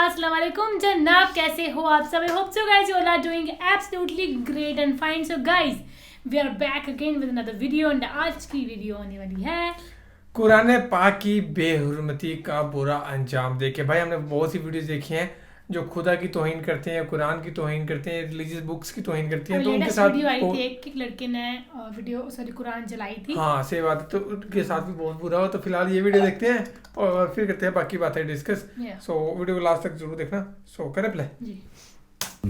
अस्सलाम वालेकुम जनाब, कैसे हो आप सब? I hope so guys you all are doing absolutely great and fine. So guys, we are back again with another video and आज की वीडियो होने वाली है कुरान पाक की बेहुरमती का बुरा अंजाम देखे। भाई हमने बहुत सी वीडियोस देखी हैं जो खुदा की तौहीन करते हैं, कुरान की तौहीन करते हैं, रिलीजियस बुक्स की तौहीन करती हैं। तो उनके साथ वीडियो आई थी एक लड़के ने कुरान जलाई थी। हाँ सही बात है, तो उनके साथ भी बहुत बुरा हो। तो फिलहाल ये वीडियो देखते हैं और फिर करते हैं बाकी बातें डिस्कस। सो वीडियो को लास्ट तक जरूर देखना। सो करें प्ले।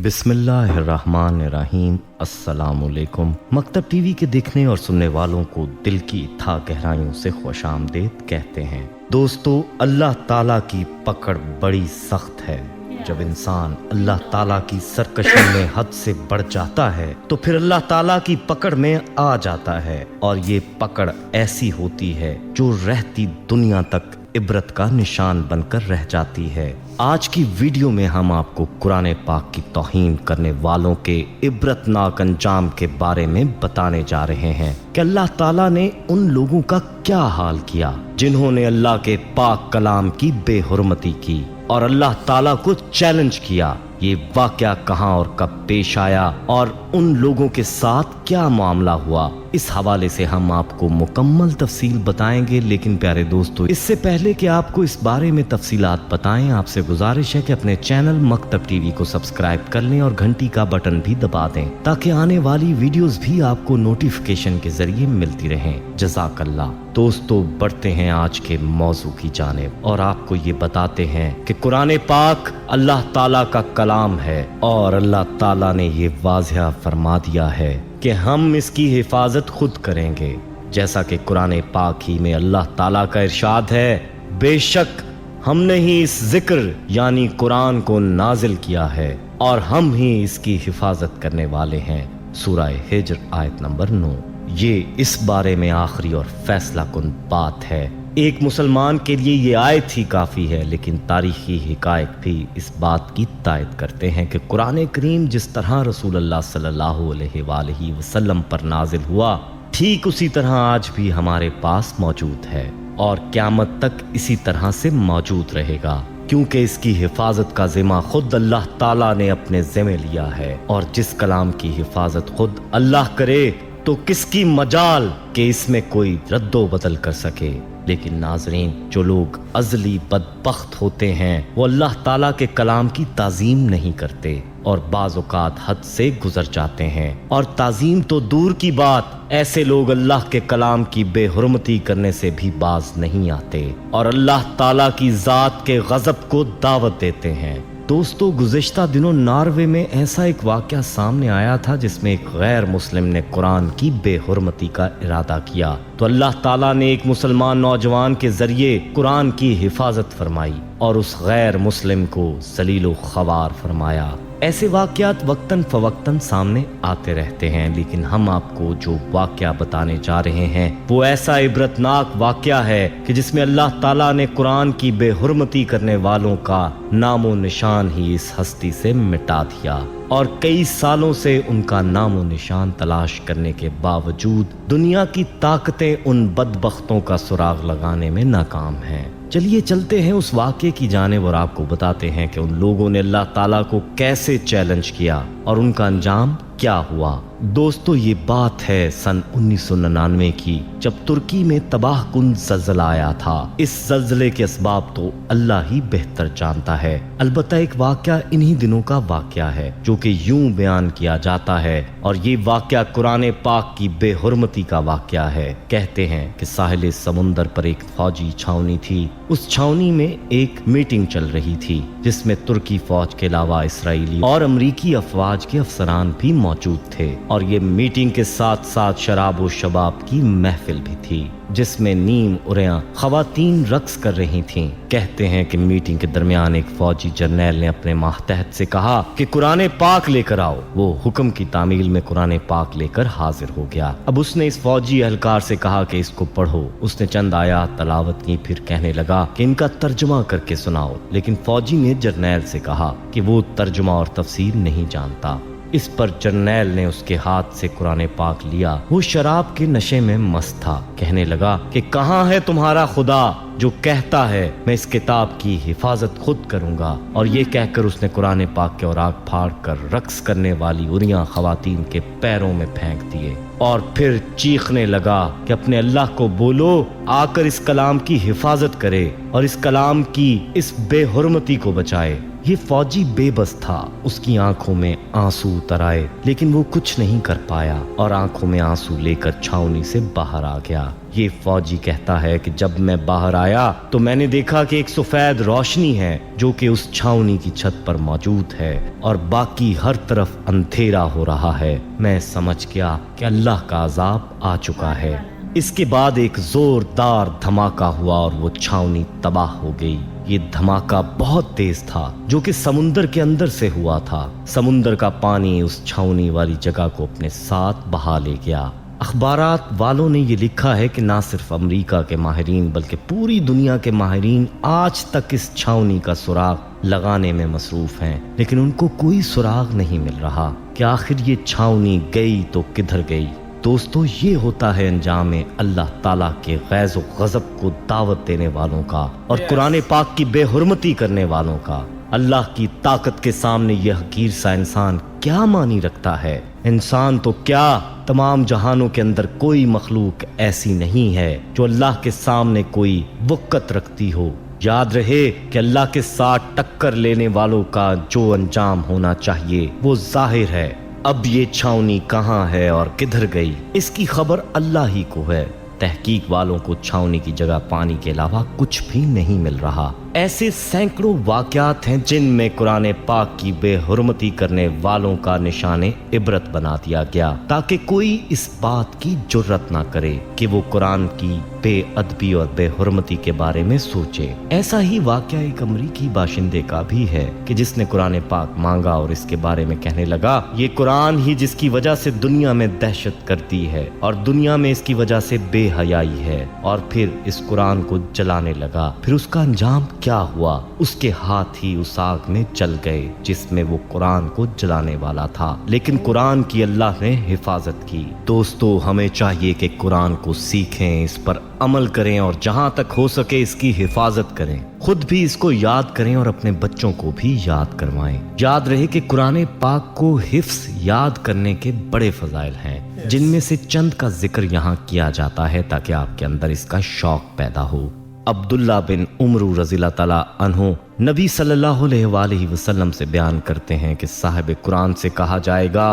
बिस्मिल्लाहिर्रहमानिर्रहीम। अस्सलामुअलैकुम। मकतब टीवी के देखने और सुनने वालों को दिल की था गहराइयों से खुशामदीद कहते हैं। दोस्तों, अल्लाह ताला की पकड़ बड़ी सख्त है। जब इंसान अल्लाह ताला की सरकशी में हद से बढ़ जाता है तो फिर अल्लाह ताला की पकड़ में आ जाता है, और ये पकड़ ऐसी होती है जो रहती दुनिया तक इबरत का निशान बनकर रह जाती है। आज की वीडियो में हम आपको कुरान पाक की तौहीन करने वालों के इबरतनाक अंजाम के बारे में बताने जा रहे हैं कि अल्लाह ताला ने उन लोगों का क्या हाल किया जिन्होंने अल्लाह के पाक कलाम की बेहुरमती की और अल्लाह ताला को चैलेंज किया। ये वाकया कहां और कब पेश आया और उन लोगों के साथ क्या मामला हुआ, इस हवाले से हम आपको मुकम्मल तफसील बताएंगे। लेकिन प्यारे दोस्तों, इससे पहले कि आपको इस बारे में तफसीलात बताएं, आपसे गुजारिश है कि अपने चैनल मकतब टीवी को सब्सक्राइब कर लें और घंटी का बटन भी दबा दें ताकि आने वाली वीडियोस भी आपको नोटिफिकेशन के जरिए मिलती रहें। जज़ाकल्लाह। दोस्तों, बढ़ते हैं आज के मौजू की जानिब और आपको ये बताते हैं कि कुरान पाक अल्लाह ताला का कलाम है और अल्लाह ताला ने ये वाज़िह फरमा दिया है कि हम इसकी हिफाजत खुद करेंगे। जैसा कि कुरान पाक ही में अल्लाह ताला का इरशाद है, बेशक हमने ही इस जिक्र यानी कुरान को नाजिल किया है और हम ही इसकी हिफाजत करने वाले हैं। सूरह हिज्र आयत नंबर 9। ये इस बारे में आखिरी और फैसला कुन बात है। एक मुसलमान के लिए ये आयत ही काफ़ी है, लेकिन तारीखी हिकायत भी इस बात की तायद करते हैं कि कुरान करीम जिस तरह रसूलुल्लाह सल्लल्लाहु अलैहि वसल्लम पर नाजिल हुआ, ठीक उसी तरह आज भी हमारे पास मौजूद है और क़यामत तक इसी तरह से मौजूद रहेगा, क्योंकि इसकी हिफाजत का ज़िम्मा खुद अल्लाह ताला ने अपने ज़िम्मे लिया है। और जिस कलाम की हिफाजत खुद अल्लाह करे तो किसकी मजाल कि इसमें कोई रद्दो बदल कर सके। लेकिन नाजरीन, जो लोग अज़ली बदबख्त होते हैं वो अल्लाह ताला के कलाम की ताज़ीम नहीं करते और बाज़ औक़ात हद से गुजर जाते हैं। और ताज़ीम तो दूर की बात, ऐसे लोग अल्लाह के कलाम की बेहुरमती करने से भी बाज नहीं आते और अल्लाह ताला की ज़ात के गज़ब को दावत देते हैं। दोस्तों, गुज़िश्ता दिनों नॉर्वे में ऐसा एक वाक़या सामने आया था जिसमें एक गैर मुस्लिम ने कुरान की बेहुरमती का इरादा किया, तो अल्लाह ताला ने एक मुसलमान नौजवान के जरिए कुरान की हिफाजत फरमाई और उस गैर मुस्लिम को ज़लील ख़वार फरमाया। ऐसे वाक़यात वक्तन फ़वक्तन सामने आते रहते हैं, लेकिन हम आपको जो वाक़या बताने जा रहे हैं वो ऐसा इबरतनाक वाक़या है कि जिसमें अल्लाह ताला ने कुरान की बेहुरमती करने वालों का नामो निशान ही इस हस्ती से मिटा दिया और कई सालों से उनका नामो निशान तलाश करने के बावजूद दुनिया की ताकतें उन बदबख्तों का सुराग लगाने में नाकाम हैं। चलिए चलते हैं उस वाक़े की जानिब और आपको बताते हैं कि उन लोगों ने अल्लाह ताला को कैसे चैलेंज किया और उनका अंजाम क्या हुआ। दोस्तों, ये बात है सन 1999 की, जब तुर्की में तबाह कुन ज़ल्ज़ला आया था। इस ज़ल्ज़ले के असबाब तो अल्लाह ही बेहतर जानता है। अलबत्ता एक वाक़या इन्हीं दिनों का वाक़या है जो कि यूं बयान किया जाता है, और ये वाक़या कुरान पाक की बेहुरमती का वाक़या है। कहते हैं कि साहिल समुंदर पर एक फौजी छावनी थी। उस छावनी में एक मीटिंग चल रही थी जिसमें तुर्की फौज के अलावा इसराइली और अमरीकी अफवाज के अफसरान भी मौजूद थे, और ये मीटिंग के साथ साथ शराब और शबाब की महफिल भी थी जिसमें नीम उरियां खवातीन रक्स कर रही थीं। कहते हैं कि मीटिंग के दरमियान एक फौजी जर्नैल ने अपने मातहत से कहा कि कुरान पाक लेकर आओ। वो हुक्म की तामील में कुरान पाक लेकर हाजिर हो गया। अब उसने इस फौजी एहलकार से कहा कि इसको पढ़ो। उसने चंद आयात तलावत की, फिर कहने लगा कि इनका तर्जुमा करके सुनाओ। लेकिन फौजी ने जर्नैल से कहा कि वो तर्जुमा और तफसीर नहीं जानता। इस पर जर्नैल ने उसके हाथ से कुरान पाक लिया। वो शराब के नशे में मस्त था। कहने लगा कि कहाँ है तुम्हारा खुदा जो कहता है मैं इस किताब की हिफाजत खुद करूंगा। और ये कहकर उसने कुरान पाक के औराक फाड़ कर रक्स करने वाली उरियां खवातीन के पैरों में फेंक दिए और फिर चीखने लगा कि अपने अल्लाह को बोलो आकर इस कलाम की हिफाजत करे और इस कलाम की इस बेहुरमती को बचाए। ये फौजी बेबस था। उसकी आंखों में आंसू उतर आए लेकिन वो कुछ नहीं कर पाया और आंखों में आंसू लेकर छावनी से बाहर आ गया। ये फौजी कहता है कि जब मैं बाहर आया तो मैंने देखा कि एक सफेद रोशनी है जो कि उस छावनी की छत पर मौजूद है और बाकी हर तरफ अंधेरा हो रहा है। मैं समझ गया कि अल्लाह का अजाब आ चुका है। इसके बाद एक जोरदार धमाका हुआ और वो छावनी तबाह हो गई। ये धमाका बहुत तेज था जो कि समुंदर के अंदर से हुआ था। समुंदर का पानी उस छावनी वाली जगह को अपने साथ बहा ले गया। अखबारात वालों ने ये लिखा है कि ना सिर्फ अमेरिका के माहिरीन बल्कि पूरी दुनिया के माहिरीन आज तक इस छावनी का सुराग लगाने में मसरूफ हैं, लेकिन उनको कोई सुराग नहीं मिल रहा कि आखिर ये छावनी गई तो किधर गई। दोस्तों, ये होता है अंजाम अल्लाह ताला के गैज़ और गज़ब को दावत देने वालों का और कुरान पाक की बेहुरमती करने वालों का। अल्लाह की ताकत के सामने यह हकीर सा इंसान क्या मानी रखता है। इंसान तो क्या, तमाम जहानों के अंदर कोई मखलूक ऐसी नहीं है जो अल्लाह के सामने कोई वक़्त रखती हो। याद रहे कि अल्लाह के साथ टक्कर लेने वालों का जो अंजाम होना चाहिए वो जाहिर है। अब ये छावनी कहाँ है और किधर गई, इसकी खबर अल्लाह ही को है। तहकीक वालों को छावनी की जगह पानी के अलावा कुछ भी नहीं मिल रहा। ऐसे सैकड़ों वाक़यात हैं जिनमें कुरान पाक की बेहुरमती करने वालों का निशाने इबरत बना दिया गया ताकि कोई इस बात की जुर्रत ना करे कि वो कुरान की बेअदबी और बेहुरमती के बारे में सोचे। ऐसा ही वाक़या एक अमरीकी बाशिंदे का भी है कि जिसने कुरान पाक मांगा और इसके बारे में कहने लगा ये कुरान ही जिसकी वजह से दुनिया में दहशत करती है और दुनिया में इसकी वजह से बेहयाई है, और फिर इस कुरान को जलाने लगा। फिर उसका अंजाम क्या हुआ, उसके हाथ ही उस आग में जल गए जिसमें वो कुरान को जलाने वाला था, लेकिन कुरान की अल्लाह ने हिफाजत की। दोस्तों, हमें चाहिए कि कुरान को सीखें, इस पर अमल करें और जहां तक हो सके इसकी हिफाजत करें। खुद भी इसको याद करें और अपने बच्चों को भी याद करवाएं। याद रहे कि कुरान पाक को हिफ्स याद करने के बड़े फजाइल हैं, जिनमें से चंद का जिक्र यहाँ किया जाता है ताकि आपके अंदर इसका शौक पैदा हो। अब्दुल्ला बिन उमरू रज़ियल्लाहु ताला अन्हु नबी सल्लल्लाहु अलैहि वसल्लम से बयान करते हैं कि साहिब कुरान से कहा जाएगा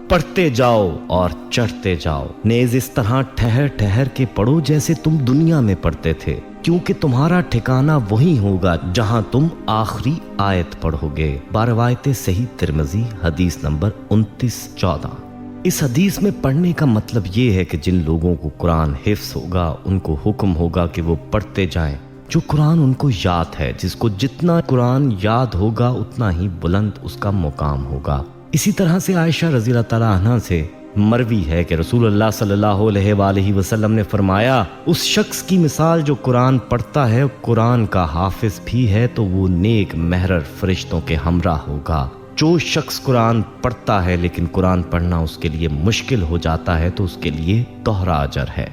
पढ़ते जाओ और चढ़ते जाओ, नेज इस तरह ठहर ठहर के पढ़ो जैसे तुम दुनिया में पढ़ते थे, क्योंकि तुम्हारा ठिकाना वही होगा जहां तुम आखिरी आयत पढ़ोगे। बारवायते सही तिरमिज़ी हदीस नंबर 29-14। इस हदीस में पढ़ने का मतलब ये है कि जिन लोगों को कुरान हिफ्स होगा उनको हुक्म होगा कि वो पढ़ते जाएं जो कुरान उनको याद है। जिसको जितना कुरान याद होगा उतना ही बुलंद उसका मुकाम होगा। इसी तरह से आयशा रज़ियल्लाहु ताला अन्हा से मरवी है कि रसूलुल्लाह सल्लल्लाहु अलैहि वसल्लम ने फरमाया उस शख्स की मिसाल जो कुरान पढ़ता है, कुरान का हाफिज भी है, तो वो नेक महरर फरिश्तों के हमरा होगा। जो शख्स कुरान पढ़ता है लेकिन कुरान पढ़ना उसके लिए मुश्किल हो जाता है तो उसके लिए दोहरा अजर है।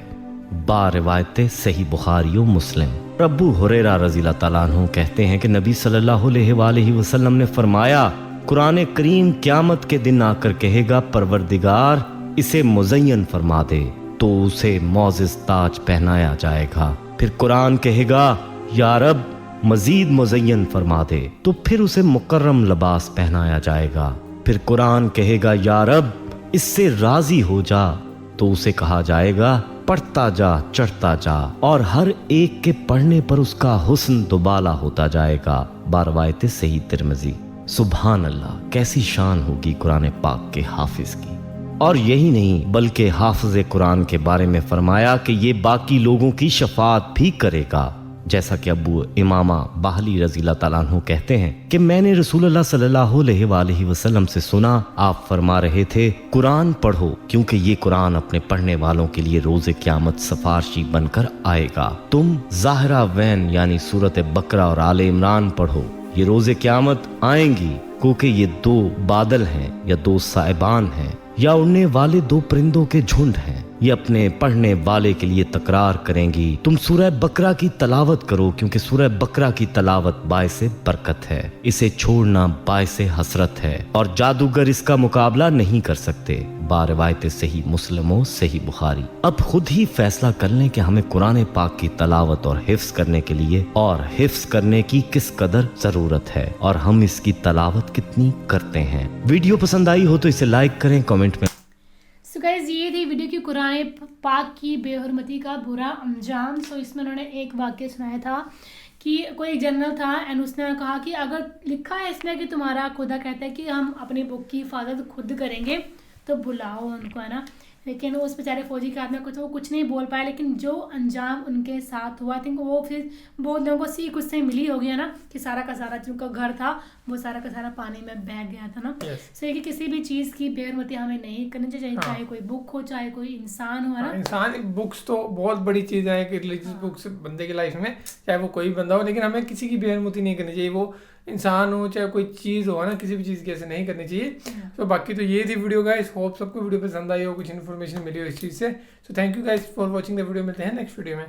बारिवायते सही बुखारी और मुस्लिम। अबू हुरैरा रज़ियल्लाहु ताला अन्हु कहते हैं कि नबी सल्लल्लाहु अलैहि वसल्लम ने फरमाया कुरान करीम क़यामत के दिन आकर कहेगा परवरदिगार इसे मुज़य्यन फरमा दे, तो उसे मौजिज़ ताज पहनाया जाएगा। फिर कुरान कहेगा या रब मजीद मुज़य्यन फरमा दे, तो फिर उसे मुकर्रम लिबास पहनाया जाएगा। फिर कुरान कहेगा या रब इससे राजी हो जा, तो उसे कहा जाएगा पढ़ता जा चढ़ता जा, और हर एक के पढ़ने पर उसका हुस्न दुबाला होता जाएगा। बारवायते सही तिरमिज़ी। सुभान अल्लाह, कैसी शान होगी कुरान पाक के हाफिज की। और यही नहीं बल्कि हाफिज कुरान के बारे में फरमाया कि ये बाकी लोगों की शफाअत भी करेगा। जैसा कि अबू इमामा बाहली रज़ियल्लाहु ताला अन्हु कहते हैं कि मैंने रसूलुल्लाह सल्लल्लाहु अलैहि वसल्लम से सुना, आप फरमा रहे थे कुरान पढ़ो क्योंकि ये कुरान अपने पढ़ने वालों के लिए रोज़े क़यामत सफारशी बनकर आएगा। तुम ज़ाहिरा वैन यानी सूरत बकरा और आले इमरान पढ़ो, ये रोज़े क़यामत आएंगी, क्योंकि ये दो बादल हैं या दो साइबान हैं या उड़ने वाले दो परिंदों के झुंड हैं। ये अपने पढ़ने वाले के लिए तकरार करेंगी, तुम सूरह बकरा की तलावत करो, क्योंकि सूरह बकरा की तलावत बाइसे बरकत है, इसे छोड़ना बाइसे हसरत है, और जादूगर इसका मुकाबला नहीं कर सकते। बारवायत सही मुस्लिमों सही बुखारी। अब खुद ही फैसला कर लें कि हमें कुरान पाक की तलावत और हिफ्स करने के लिए और हिफ्स करने की किस कदर जरूरत है, और हम इसकी तलावत कितनी करते हैं। वीडियो पसंद आई हो तो इसे लाइक करें, कमेंट में। सो गाइस ये थी वीडियो की कुरान पाक की बेहुरमती का बुरा अंजाम। सो इसमें उन्होंने एक वाक्य सुनाया था कि कोई एक जनरल था एंड उसने कहा कि अगर लिखा है इसमें कि तुम्हारा खुदा कहता है कि हम अपनी बुक की हिफाजत खुद करेंगे तो बुलाओ उनको, है ना। लेकिन उस बेचारे फौजी के आदमी को कुछ नहीं बोल पाया, लेकिन जो अंजाम उनके साथ हुआ, आई थिंक वो फिर बहुत लोगों को सीख उससे मिली होगी, है ना, कि सारा का सारा जिनका घर था वो सारा का सारा पानी में बह गया था ना। सो कि किसी भी चीज़ की बेहुरमती हमें नहीं करनी चाहिए, चाहे कोई बुक हो चाहे कोई इंसान हो, है ना। इंसान बुक्स तो बहुत बड़ी चीज़ है कि रिलीजियस बुक्स बंदे की लाइफ में, चाहे वो कोई बंदा हो, लेकिन हमें किसी की बेहुरमती नहीं करनी चाहिए, वो इंसान हो चाहे कोई चीज़ हो, ना, किसी भी चीज़ की ऐसे नहीं करनी चाहिए। तो बाकी तो ये थी वीडियो गाइस, होप सबको वीडियो पसंद आई हो, कुछ इन्फॉर्मेशन मिली हो इस चीज़ से। So thank you guys for watching the video. मिलते हैं नेक्स्ट वीडियो में।